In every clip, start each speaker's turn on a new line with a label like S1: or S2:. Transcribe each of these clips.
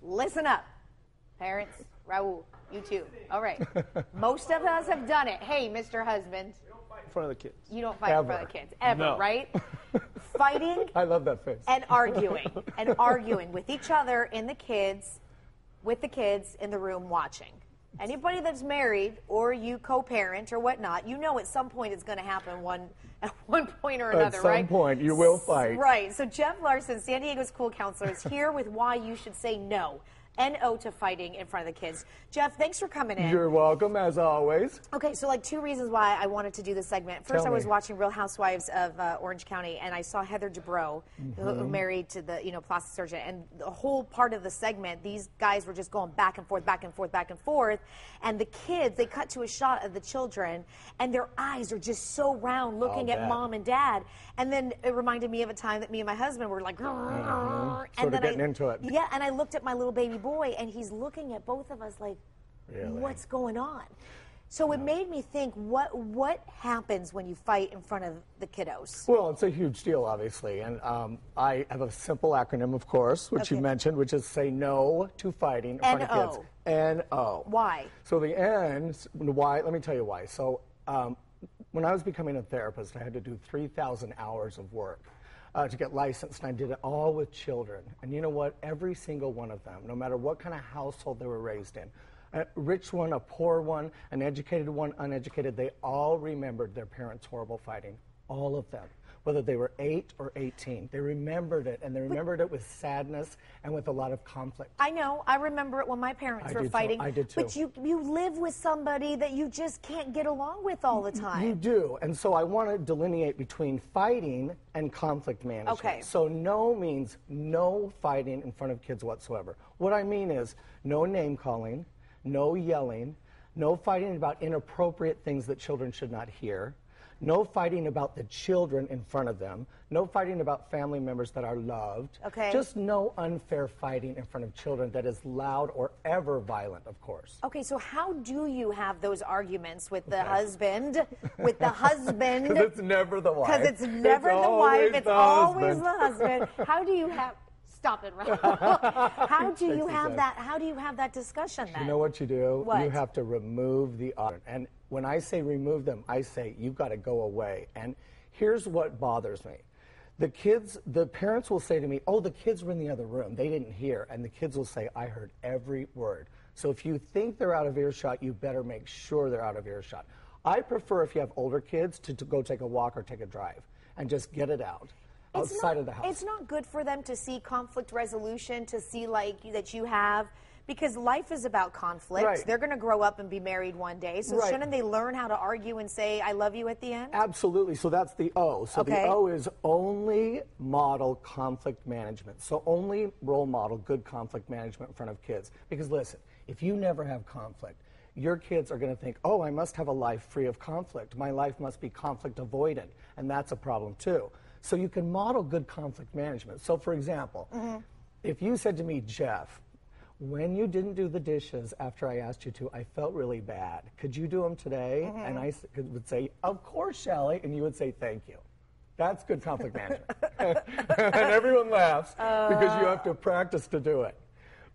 S1: listen up. Parents, Raul, you too. All right. Most of us have done it. Hey, Mr. Husband.
S2: In front of the kids.
S1: You don't fight in front of the kids. Ever,
S2: No.
S1: right? Fighting.
S2: I love that face.
S1: And arguing with each other in the kids, with the kids in the room watching. Anybody that's married or you co-parent or whatnot, you know at some point it's going to happen at one point or another, right?
S2: At some point, you will fight.
S1: Right. So Jeff Larson, San Diego's Cool Counselor, is here with why you should say no. N-O to fighting in front of the kids. Jeff, thanks for coming in.
S2: You're welcome, as always.
S1: Okay, so like 2 reasons why I wanted to do this segment. First, I was watching Real Housewives of Orange County, and I saw Heather Dubrow, who married to the plastic surgeon, and the whole part of the segment, these guys were just going back and forth, back and forth, back and forth, and the kids, they cut to a shot of the children, and their eyes are just so round, looking at mom and dad, and then it reminded me of a time that me and my husband were like, and
S2: sort of getting into it.
S1: Yeah, and I looked at my little baby boy, and he's looking at both of us like, what's going on? So it made me think, what happens when you fight in front of the kiddos?
S2: Well, it's a huge deal, obviously, and I have a simple acronym, of course, which you mentioned, which is say no to fighting in front of kids. N-O.
S1: Why?
S2: So the N, why? Let me tell you why. So when I was becoming a therapist, I had to do 3,000 hours of work to get licensed, and I did it all with children. And you know what? Every single one of them, no matter what kind of household they were raised in, a rich one, a poor one, an educated one, uneducated, they all remembered their parents' horrible fighting. All of them. Whether they were 8 or 18. They remembered it, and they remembered it with sadness and with a lot of conflict.
S1: I know. I remember it when my parents were fighting.
S2: I did too.
S1: But you live with somebody that you just can't get along with all the time.
S2: You do. And so I want to delineate between fighting and conflict management.
S1: Okay.
S2: So no means no fighting in front of kids whatsoever. What I mean is no name calling, no yelling, no fighting about inappropriate things that children should not hear. No fighting about the children in front of them. No fighting about family members that are loved.
S1: Okay.
S2: Just no unfair fighting in front of children that is loud or ever violent, of course.
S1: Okay, so how do you have those arguments with the husband? With the husband?
S2: Because it's never the wife.
S1: Because it's never the wife. It's always the husband. How do you have... Stop it, Raul. How do you have that? How do you have that discussion then?
S2: You know what you do?
S1: What?
S2: You have to remove the other. And when I say remove them, I say you've got to go away. And here's what bothers me. The parents will say to me, oh, the kids were in the other room. They didn't hear. And the kids will say, I heard every word. So if you think they're out of earshot, you better make sure they're out of earshot. I prefer, if you have older kids, to go take a walk or take a drive and just get it out. Outside of the house.
S1: It's not good for them to see conflict resolution, to see like that you have, because life is about conflict.
S2: Right.
S1: They're going to grow up and be married one day. So
S2: Right.
S1: shouldn't they learn how to argue and say, I love you at the end?
S2: Absolutely. So that's the O. So the O is only model conflict management. So only role model good conflict management in front of kids. Because listen, if you never have conflict, your kids are going to think, oh, I must have a life free of conflict. My life must be conflict avoidant. And that's a problem too. So you can model good conflict management. So for example, if you said to me, Jeff, when you didn't do the dishes after I asked you to, I felt really bad. Could you do them today? And I would say, of course, Shelley. And you would say, thank you. That's good conflict management. And everyone laughs because you have to practice to do it.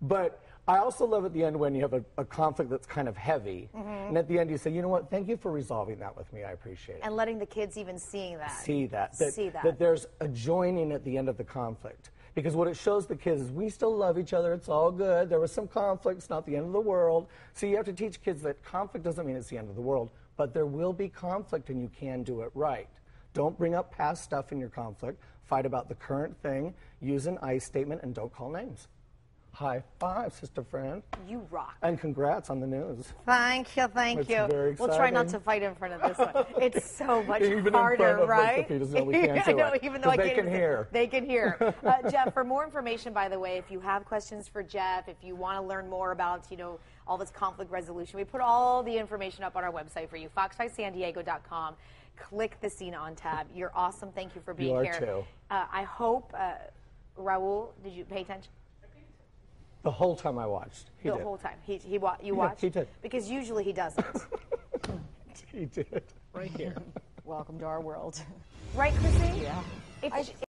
S2: But I also love at the end when you have a conflict that's kind of heavy, and at the end you say, you know what, thank you for resolving that with me, I appreciate it.
S1: And letting the kids even seeing that.
S2: See that.
S1: See that.
S2: That there's a joining at the end of the conflict. Because what it shows the kids is we still love each other, it's all good, there was some conflict, it's not the end of the world. So you have to teach kids that conflict doesn't mean it's the end of the world, but there will be conflict and you can do it right. Don't bring up past stuff in your conflict, fight about the current thing, use an I statement, and don't call names. High five, sister friend.
S1: You rock.
S2: And congrats on the news.
S1: Thank you, thank
S2: It's
S1: you.
S2: very
S1: We'll try not
S2: exciting.
S1: to fight in front of this one. It's so much
S2: Even
S1: harder,
S2: in front of
S1: right?
S2: the fetus, no, we can't do
S1: I know,
S2: it.
S1: even though I
S2: 'Cause
S1: can't
S2: they can
S1: even-
S2: hear.
S1: They can hear. Jeff, for more information, by the way, if you have questions for Jeff, if you want to learn more about, all this conflict resolution, we put all the information up on our website for you, fox5sandiego.com. Click the Scene On tab. You're awesome. Thank you for being
S2: You are
S1: here.
S2: too.
S1: I hope, Raul, did you pay attention?
S2: The whole time I watched. He
S1: The
S2: did.
S1: whole time. You watched?
S2: he did.
S1: Because usually he doesn't.
S2: He did.
S3: Right here.
S1: Welcome to our world. Right, Chrissy?
S3: Yeah.
S1: If,